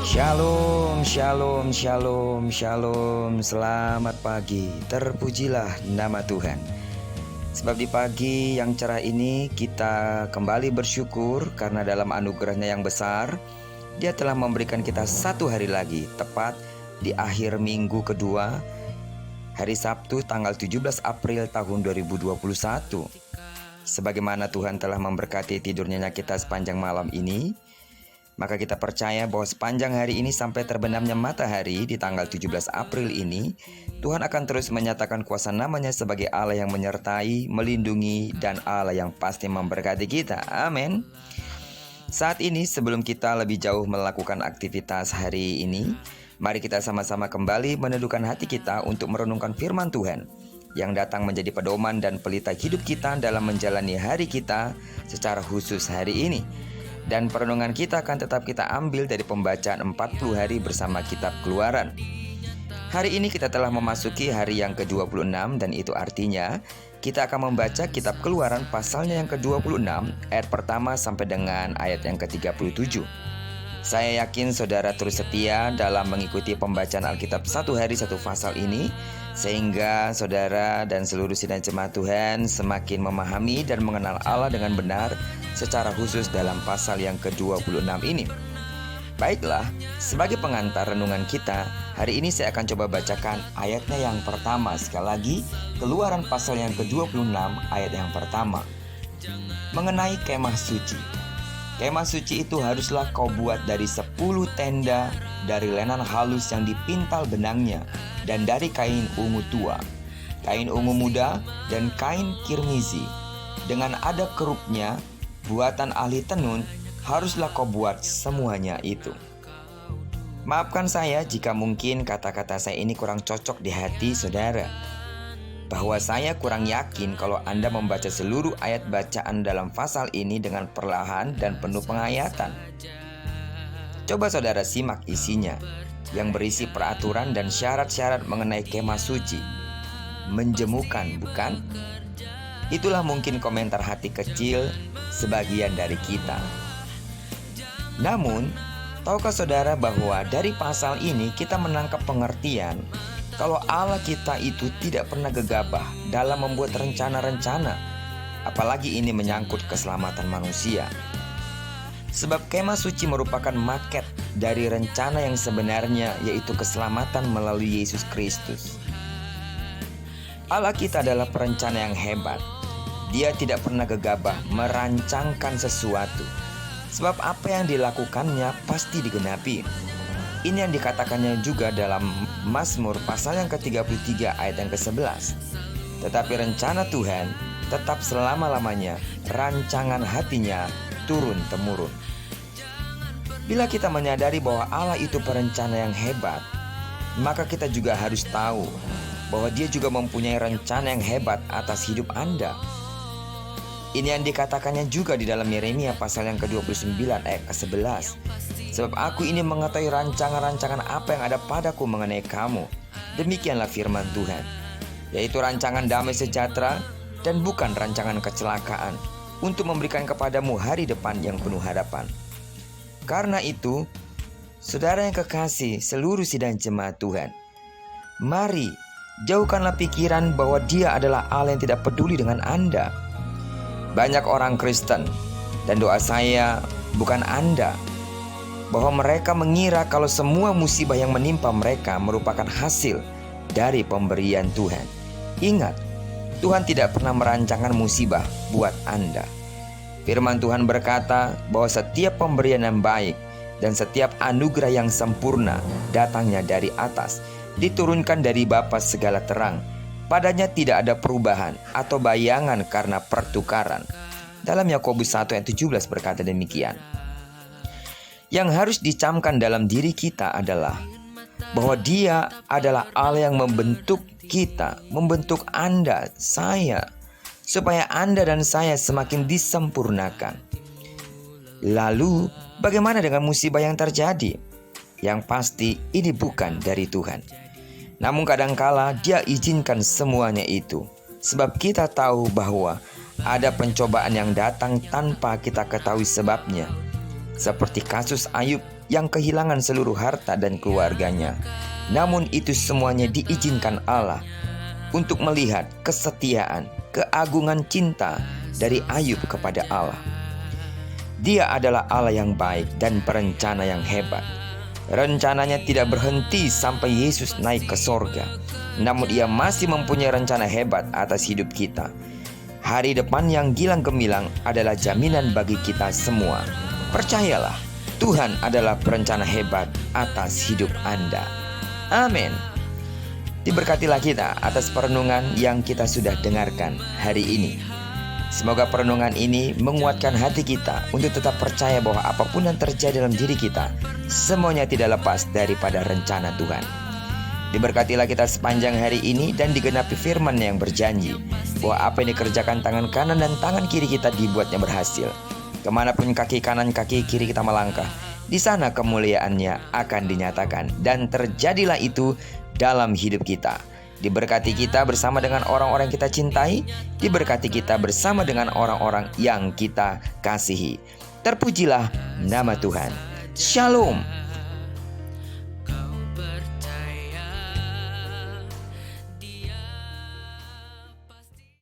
Shalom, shalom, shalom, shalom. Selamat pagi, terpujilah nama Tuhan. Sebab di pagi yang cerah ini kita kembali bersyukur karena dalam anugerahnya yang besar Dia telah memberikan kita satu hari lagi, tepat di akhir minggu kedua, hari Sabtu tanggal 17 April tahun 2021. Sebagaimana Tuhan telah memberkati tidurnya kita sepanjang malam ini, maka kita percaya bahwa sepanjang hari ini sampai terbenamnya matahari di tanggal 17 April ini, Tuhan akan terus menyatakan kuasa namanya sebagai Allah yang menyertai, melindungi, dan Allah yang pasti memberkati kita. Amin. Saat ini sebelum kita lebih jauh melakukan aktivitas hari ini, mari kita sama-sama kembali meneduhkan hati kita untuk merenungkan firman Tuhan yang datang menjadi pedoman dan pelita hidup kita dalam menjalani hari kita secara khusus hari ini. Dan perenungan kita akan tetap kita ambil dari pembacaan 40 hari bersama kitab Keluaran. Hari ini kita telah memasuki hari yang ke-26 dan itu artinya kita akan membaca kitab Keluaran pasalnya yang ke-26 ayat pertama sampai dengan ayat yang ke-37. Saya yakin saudara terus setia dalam mengikuti pembacaan Alkitab satu hari satu pasal ini, sehingga saudara dan seluruh sidang jemaat Tuhan semakin memahami dan mengenal Allah dengan benar secara khusus dalam pasal yang ke-26 ini. Baiklah, sebagai pengantar renungan kita, hari ini saya akan coba bacakan ayatnya yang pertama. Sekali lagi, Keluaran pasal yang ke-26 ayat yang pertama. Mengenai kemah suci. Kemah suci itu haruslah kau buat dari 10 tenda dari lenan halus yang dipintal benangnya dan dari kain ungu tua, kain ungu muda, dan kain kirmizi. Dengan ada kerupnya, buatan ahli tenun, haruslah kau buat semuanya itu. Maafkan saya jika mungkin kata-kata saya ini kurang cocok di hati saudara, bahwa saya kurang yakin kalau Anda membaca seluruh ayat bacaan dalam pasal ini dengan perlahan dan penuh penghayatan. Coba saudara simak isinya, yang berisi peraturan dan syarat-syarat mengenai kemah suci. Menjemukan, bukan? Itulah mungkin komentar hati kecil sebagian dari kita. Namun, tahukah saudara bahwa dari pasal ini kita menangkap pengertian kalau Allah kita itu tidak pernah gegabah dalam membuat rencana-rencana, apalagi ini menyangkut keselamatan manusia. Sebab kemah suci merupakan maket dari rencana yang sebenarnya, yaitu keselamatan melalui Yesus Kristus. Allah kita adalah perencana yang hebat. Dia tidak pernah gegabah merancangkan sesuatu, sebab apa yang dilakukannya pasti digenapi. Ini yang dikatakannya juga dalam Mazmur pasal yang ke-33 ayat yang ke-11. Tetapi rencana Tuhan tetap selama-lamanya, rancangan hatinya turun-temurun. Bila kita menyadari bahwa Allah itu perencana yang hebat, maka kita juga harus tahu bahwa Dia juga mempunyai rencana yang hebat atas hidup Anda. Ini yang dikatakannya juga di dalam Yeremia pasal yang ke-29 ayat ke-11. Sebab aku ini mengetahui rancangan-rancangan apa yang ada padaku mengenai kamu. Demikianlah firman Tuhan, yaitu rancangan damai sejahtera dan bukan rancangan kecelakaan, untuk memberikan kepadamu hari depan yang penuh harapan. Karena itu, saudara yang kekasih, seluruh sidang jemaat Tuhan, mari jauhkanlah pikiran bahwa Dia adalah Allah yang tidak peduli dengan Anda. Banyak orang Kristen, dan doa saya bukan Anda, bahwa mereka mengira kalau semua musibah yang menimpa mereka merupakan hasil dari pemberian Tuhan. Ingat, Tuhan tidak pernah merancangkan musibah buat Anda. Firman Tuhan berkata bahwa setiap pemberian yang baik dan setiap anugerah yang sempurna datangnya dari atas, diturunkan dari Bapa segala terang. Padanya tidak ada perubahan atau bayangan karena pertukaran. Dalam Yakobus 1 ayat 17 berkata demikian. Yang harus dicamkan dalam diri kita adalah bahwa Dia adalah Allah yang membentuk kita, membentuk Anda, saya, supaya Anda dan saya semakin disempurnakan. Lalu, bagaimana dengan musibah yang terjadi? Yang pasti ini bukan dari Tuhan. Namun kadangkala Dia izinkan semuanya itu, sebab kita tahu bahwa ada pencobaan yang datang tanpa kita ketahui sebabnya. Seperti kasus Ayub yang kehilangan seluruh harta dan keluarganya. Namun itu semuanya diizinkan Allah untuk melihat kesetiaan, keagungan cinta dari Ayub kepada Allah. Dia adalah Allah yang baik dan perencana yang hebat. Rencananya tidak berhenti sampai Yesus naik ke sorga, namun Ia masih mempunyai rencana hebat atas hidup kita. Hari depan yang gilang gemilang adalah jaminan bagi kita semua. Percayalah, Tuhan adalah perencana hebat atas hidup Anda. Amin. Diberkatilah kita atas perenungan yang kita sudah dengarkan hari ini. Semoga perenungan ini menguatkan hati kita untuk tetap percaya bahwa apapun yang terjadi dalam diri kita, semuanya tidak lepas daripada rencana Tuhan. Diberkatilah kita sepanjang hari ini dan digenapi firman yang berjanji bahwa apa yang dikerjakan tangan kanan dan tangan kiri kita dibuatnya berhasil. Kemanapun kaki kanan kaki kiri kita melangkah, di sana kemuliaannya akan dinyatakan, dan terjadilah itu dalam hidup kita. Diberkati kita bersama dengan orang-orang yang kita cintai, diberkati kita bersama dengan orang-orang yang kita kasihi. Terpujilah nama Tuhan. Shalom.